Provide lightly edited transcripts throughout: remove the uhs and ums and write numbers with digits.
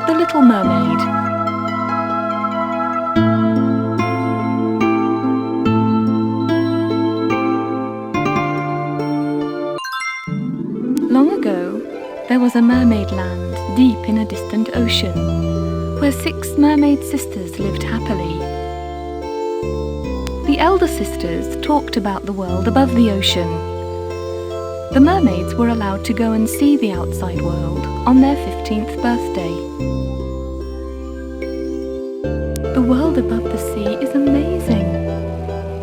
The Little Mermaid. Long ago, there was a mermaid land deep in a distant ocean, where 6 mermaid sisters lived happily. The elder sisters talked about the world above the ocean. The mermaids were allowed to go and see the outside world on their 15th birthday. The world above the sea is amazing.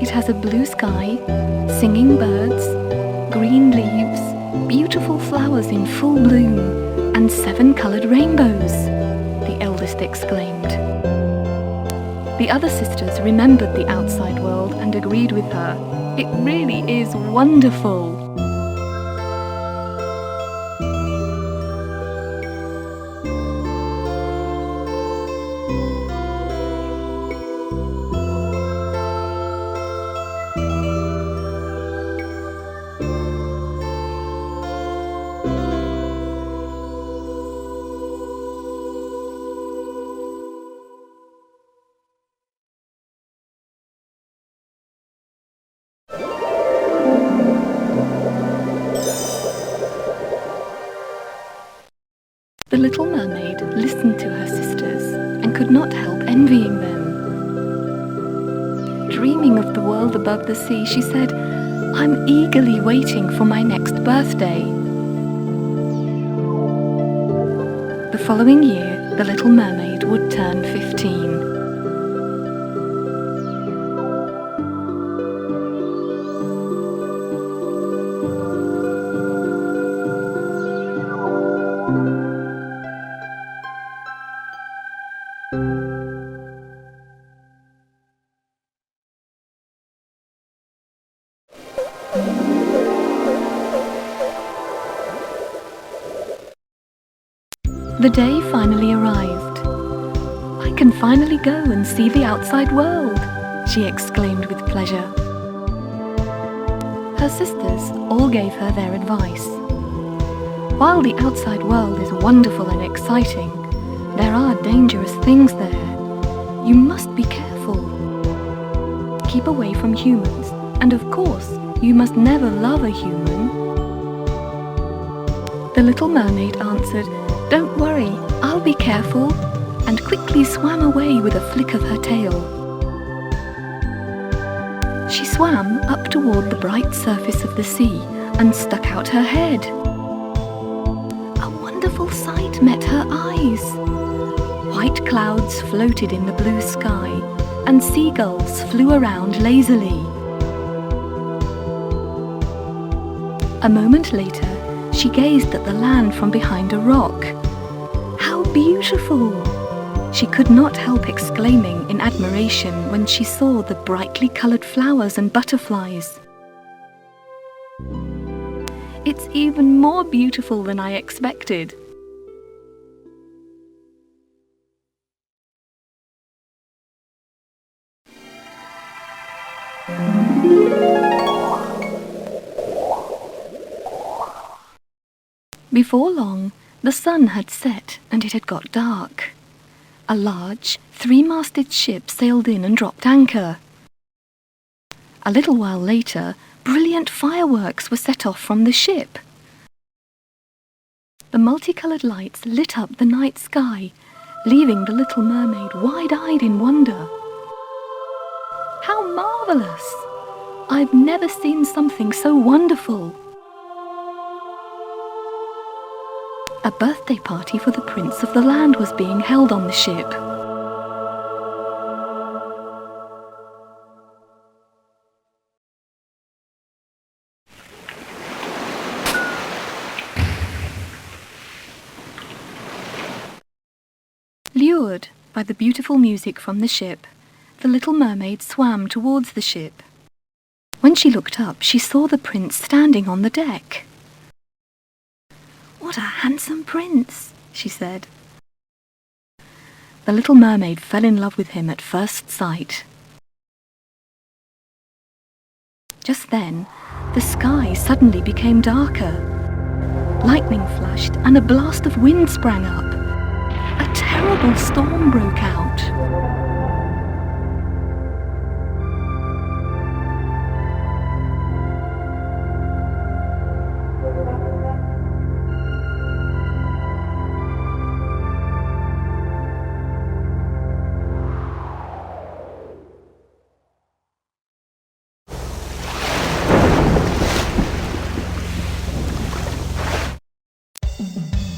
It has a blue sky, singing birds, green leaves, beautiful flowers in full bloom, and 7 coloured rainbows, the eldest exclaimed. The other sisters remembered the outside world and agreed with her. It really is wonderful. The Little Mermaid listened to her sisters and could not help envying them. Dreaming of the world above the sea, she said, "I'm eagerly waiting for my next birthday." The following year, the Little Mermaid would turn 15. The day finally arrived. "I can finally go and see the outside world," she exclaimed with pleasure. Her sisters all gave her their advice. While the outside world is wonderful and exciting, there are dangerous things there. You must be careful. Keep away from humans, and of course, you must never love a human. The Little Mermaid answered, "Don't worry, I'll be careful," and quickly swam away with a flick of her tail. She swam up toward the bright surface of the sea and stuck out her head. A wonderful sight met her eyes. White clouds floated in the blue sky, and seagulls flew around lazily. A moment later, she gazed at the land from behind a rock. How beautiful! She could not help exclaiming in admiration when she saw the brightly coloured flowers and butterflies. "It's even more beautiful than I expected." Before long, the sun had set and it had got dark. A large, 3-masted ship sailed in and dropped anchor. A little while later, brilliant fireworks were set off from the ship. The multicoloured lights lit up the night sky, leaving the Little Mermaid wide-eyed in wonder. How marvellous! I've never seen something so wonderful. A birthday party for the Prince of the Land was being held on the ship. Lured by the beautiful music from the ship, the Little Mermaid swam towards the ship. When she looked up, she saw the prince standing on the deck. "What a handsome prince," she said. The Little Mermaid fell in love with him at first sight. Just then, the sky suddenly became darker. Lightning flashed and a blast of wind sprang up. A terrible storm broke out.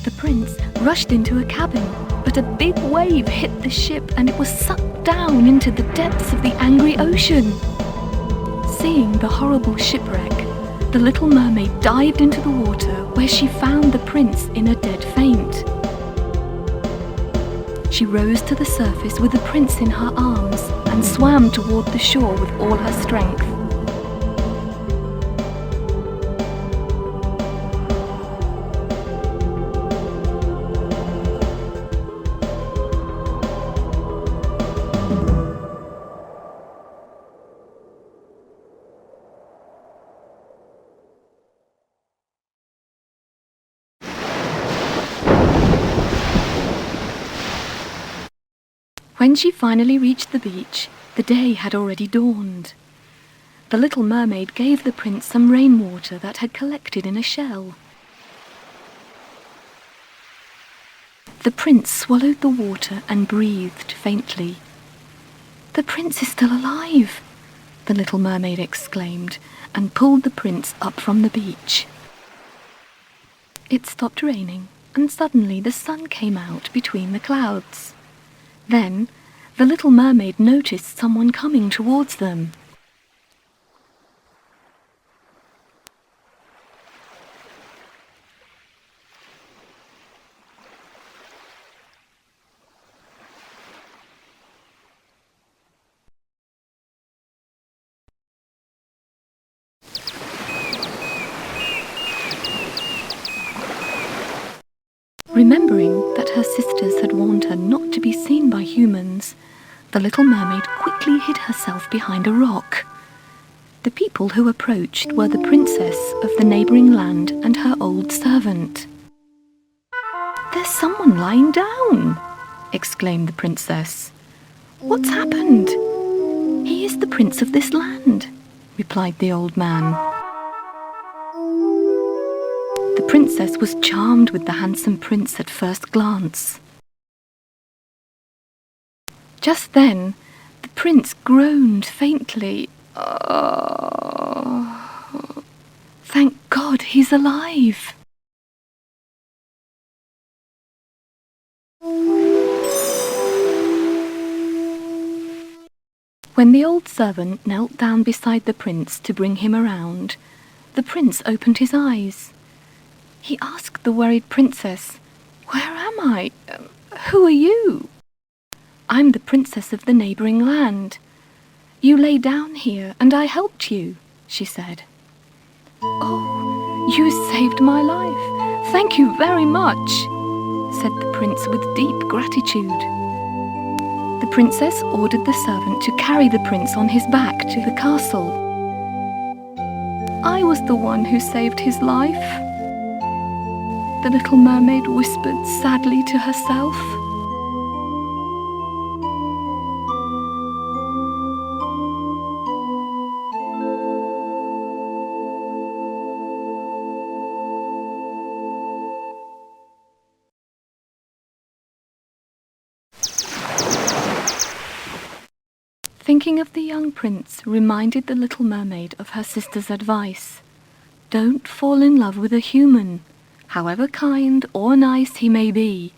The prince rushed into a cabin, but a big wave hit the ship and it was sucked down into the depths of the angry ocean. Seeing the horrible shipwreck, the little mermaid dived into the water where she found the prince in a dead faint. She rose to the surface with the prince in her arms and swam toward the shore with all her strength. When she finally reached the beach, the day had already dawned. The little mermaid gave the prince some rainwater that had collected in a shell. The prince swallowed the water and breathed faintly. "The prince is still alive," the little mermaid exclaimed, and pulled the prince up from the beach. It stopped raining, and suddenly the sun came out between the clouds. Then, the little mermaid noticed someone coming towards them. Remembering that her sisters had warned her not to be seen by humans, the little mermaid quickly hid herself behind a rock. The people who approached were the princess of the neighbouring land and her old servant. "There's someone lying down," exclaimed the princess. "What's happened?" "He is the prince of this land," replied the old man. The princess was charmed with the handsome prince at first glance. Just then, the prince groaned faintly. "Oh, thank God he's alive." When the old servant knelt down beside the prince to bring him around, the prince opened his eyes. He asked the worried princess, "Where am I? Who are you?" "I'm the princess of the neighbouring land. You lay down here and I helped you," she said. "Oh, you saved my life. Thank you very much," said the prince with deep gratitude. The princess ordered the servant to carry the prince on his back to the castle. "I was the one who saved his life," the little mermaid whispered sadly to herself. Thinking of the young prince reminded the little mermaid of her sister's advice. Don't fall in love with a human, however kind or nice he may be.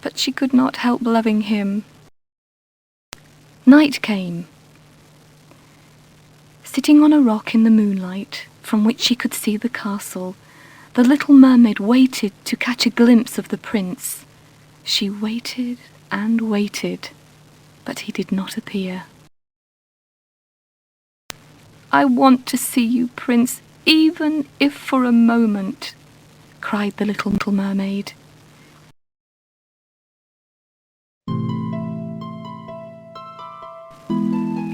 But she could not help loving him. Night came. Sitting on a rock in the moonlight, from which she could see the castle, the little mermaid waited to catch a glimpse of the prince. She waited and waited, but he did not appear. "I want to see you, Prince, even if for a moment," cried the little mermaid.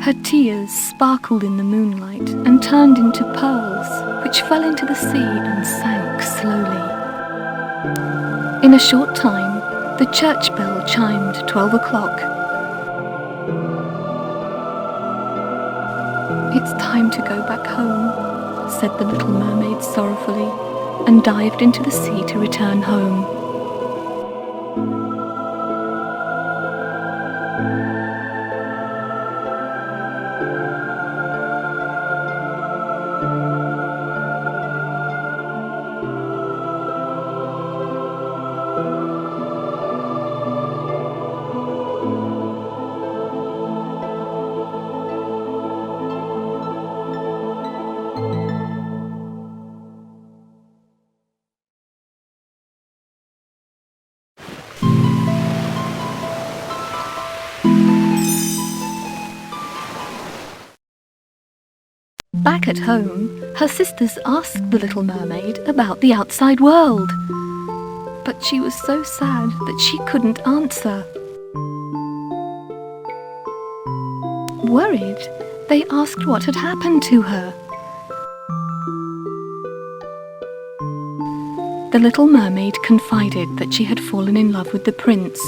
Her tears sparkled in the moonlight and turned into pearls, which fell into the sea and sank slowly. In a short time, the church bell chimed 12 o'clock. "It's time to go back home," said the little mermaid sorrowfully, and dived into the sea to return home. Back at home, her sisters asked the little mermaid about the outside world. But she was so sad that she couldn't answer. Worried, they asked what had happened to her. The little mermaid confided that she had fallen in love with the prince.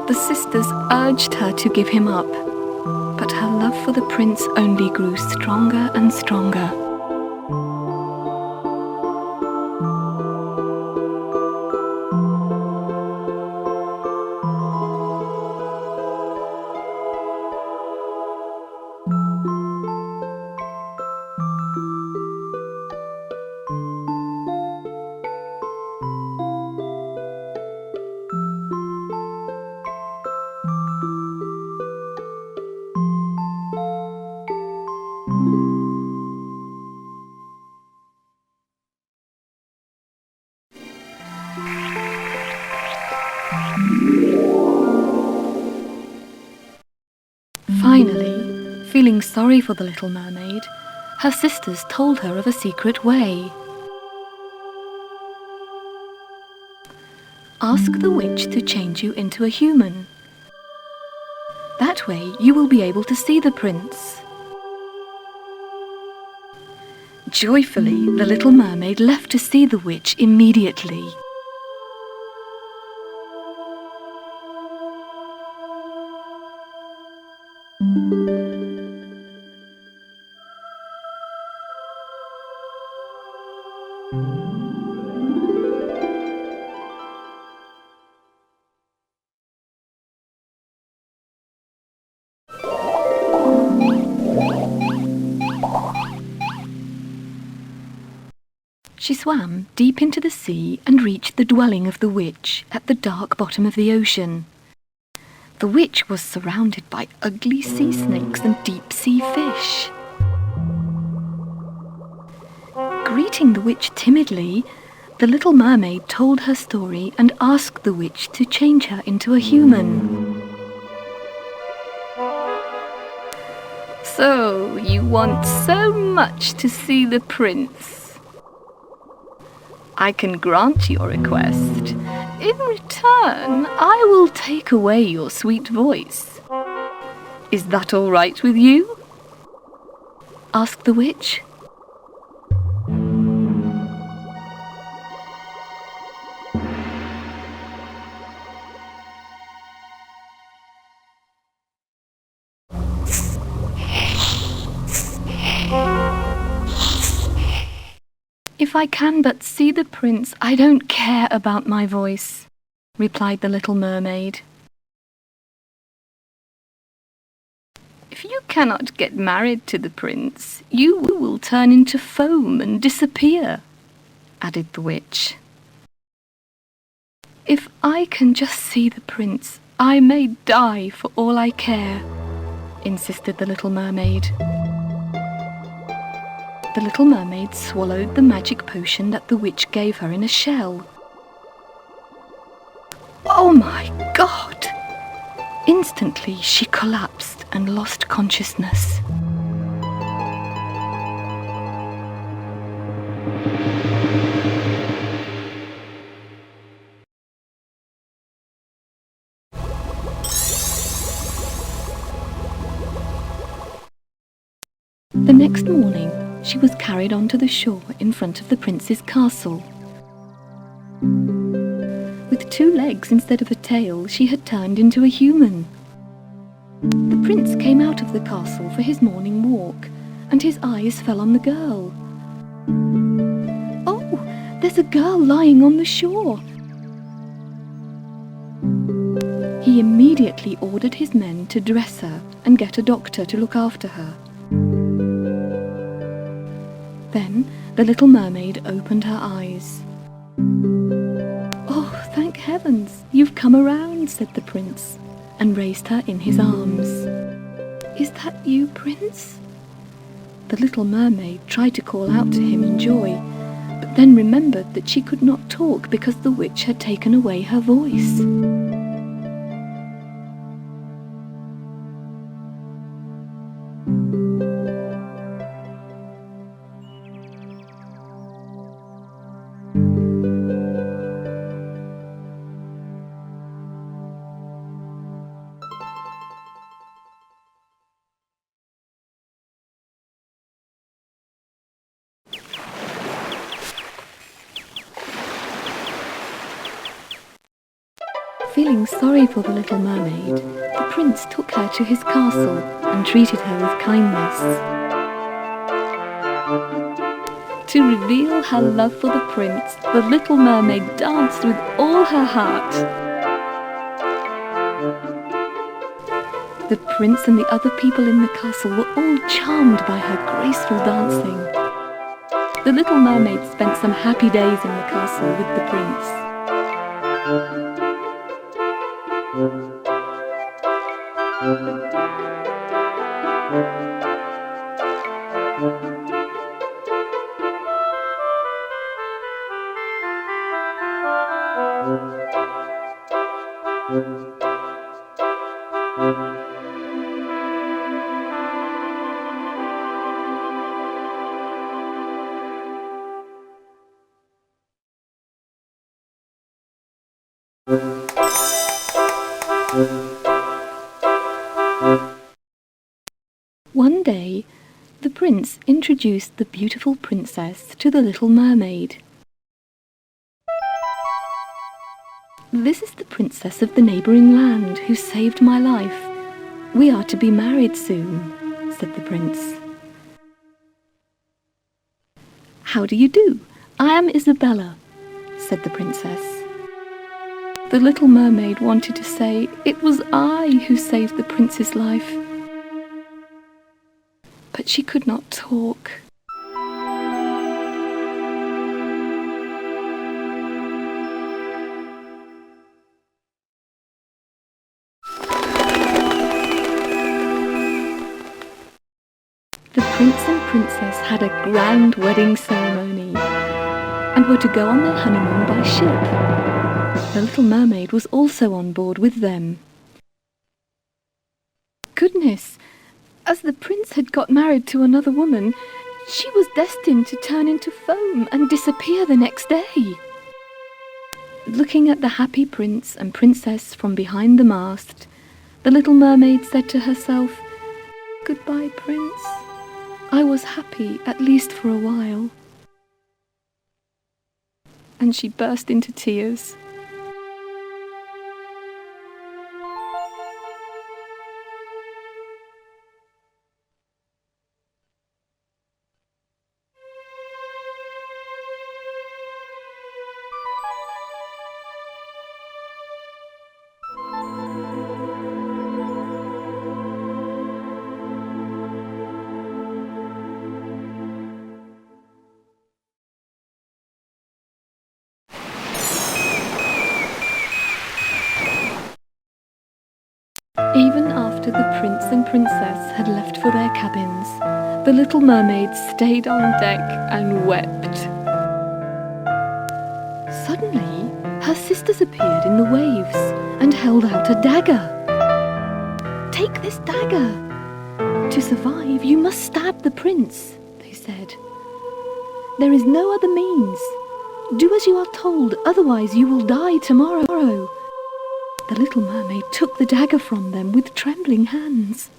The sisters urged her to give him up, but her love for the prince only grew stronger and stronger. Finally, feeling sorry for the little mermaid, her sisters told her of a secret way. Ask the witch to change you into a human. That way you will be able to see the prince. Joyfully, the little mermaid left to see the witch immediately. She swam deep into the sea and reached the dwelling of the witch at the dark bottom of the ocean. The witch was surrounded by ugly sea snakes and deep-sea fish. Greeting the witch timidly, the little mermaid told her story and asked the witch to change her into a human. "So, you want so much to see the prince? I can grant your request. In return, I will take away your sweet voice. Is that all right with you?" asked the witch. "If I can but see the prince, I don't care about my voice," replied the little mermaid. "If you cannot get married to the prince, you will turn into foam and disappear," added the witch. "If I can just see the prince, I may die for all I care," insisted the little mermaid. The little mermaid swallowed the magic potion that the witch gave her in a shell. Oh my God! Instantly she collapsed and lost consciousness. The next morning, she was carried onto the shore in front of the prince's castle. With 2 legs instead of a tail, she had turned into a human. The prince came out of the castle for his morning walk, and his eyes fell on the girl. "Oh, there's a girl lying on the shore." He immediately ordered his men to dress her and get a doctor to look after her. Then the little mermaid opened her eyes. "Oh, thank heavens, you've come around," said the prince, and raised her in his arms. "Is that you, Prince?" The little mermaid tried to call out to him in joy, but then remembered that she could not talk because the witch had taken away her voice. Feeling sorry for the little mermaid, the prince took her to his castle and treated her with kindness. To reveal her love for the prince, the little mermaid danced with all her heart. The prince and the other people in the castle were all charmed by her graceful dancing. The little mermaid spent some happy days in the castle with the prince. One day, the prince introduced the beautiful princess to the little mermaid. "This is the princess of the neighbouring land who saved my life. We are to be married soon," said the prince. "How do you do? I am Isabella," said the princess. The little mermaid wanted to say, "It was I who saved the prince's life," but she could not talk. The prince and princess had a grand wedding ceremony and were to go on their honeymoon by ship. The little mermaid was also on board with them. Goodness! As the prince had got married to another woman, she was destined to turn into foam and disappear the next day. Looking at the happy prince and princess from behind the mast, the little mermaid said to herself, "Goodbye, prince. I was happy, at least for a while." And she burst into tears. Even after the prince and princess had left for their cabins, the little mermaid stayed on deck and wept. Suddenly, her sisters appeared in the waves and held out a dagger. "Take this dagger. To survive, you must stab the prince," they said. "There is no other means. Do as you are told, otherwise you will die tomorrow." The little mermaid took the dagger from them with trembling hands.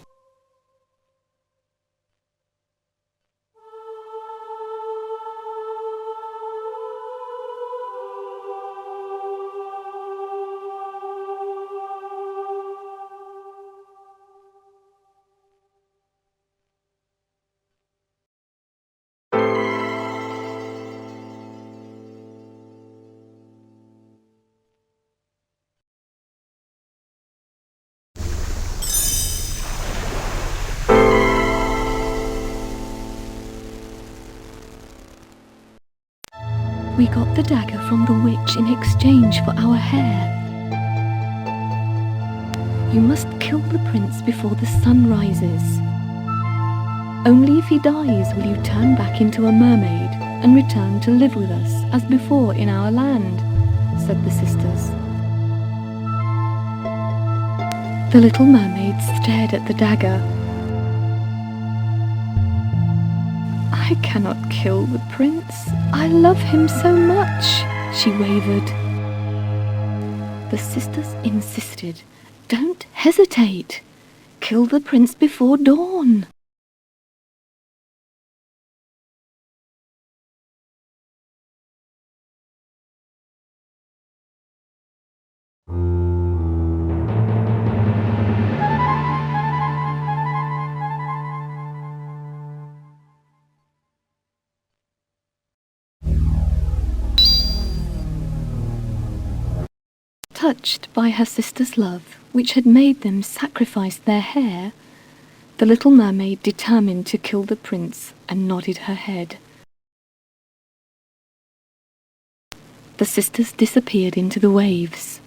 We got the dagger from the witch in exchange for our hair. You must kill the prince before the sun rises. Only if he dies will you turn back into a mermaid and return to live with us as before in our land, said the sisters. The little mermaid stared at the dagger. I cannot kill the prince. I love him so much, she wavered. The sisters insisted. Don't hesitate. Kill the prince before dawn. Touched by her sister's love, which had made them sacrifice their hair, the little mermaid determined to kill the prince and nodded her head. The sisters disappeared into the waves.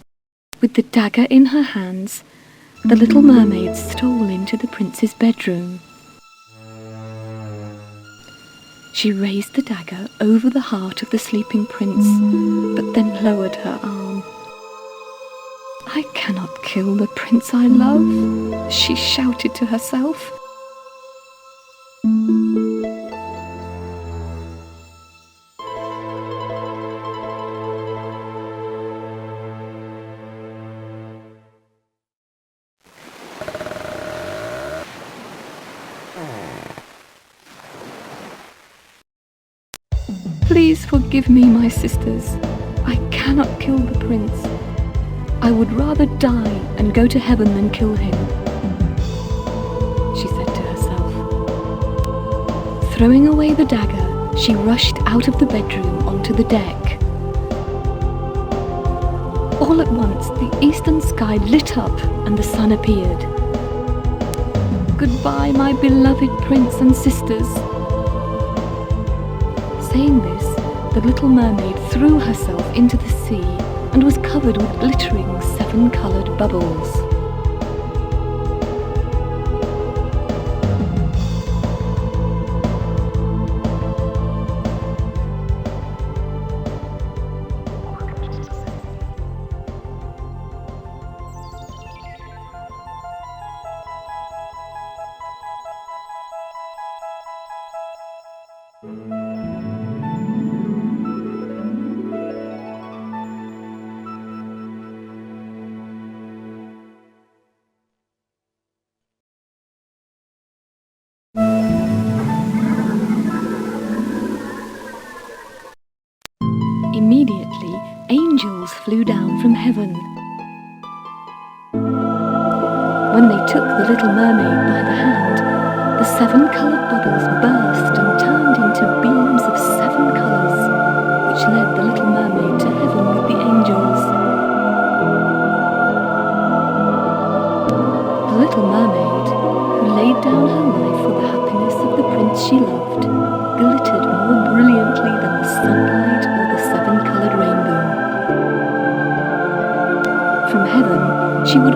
With the dagger in her hands, the little mermaid stole into the prince's bedroom. She raised the dagger over the heart of the sleeping prince, but then lowered her arm. I cannot kill the prince I love, she shouted to herself. Please forgive me, my sisters. I cannot kill the prince. I would rather die and go to heaven than kill him, she said to herself. Throwing away the dagger, she rushed out of the bedroom onto the deck. All at once, the eastern sky lit up and the sun appeared. Goodbye, my beloved prince and sisters. Saying this, the little mermaid threw herself into the sea and was covered with glittering 7-coloured bubbles. Immediately, angels flew down from heaven. When they took the little mermaid by the hand, the 7-coloured bubbles burst and turned into beams of 7 colours, which led the little mermaid to heaven with the angels. The little mermaid, who laid down her life for the happiness of the prince she loved, glittered more brilliantly than the sunlight or the 7-coloured rainbow. From heaven, she would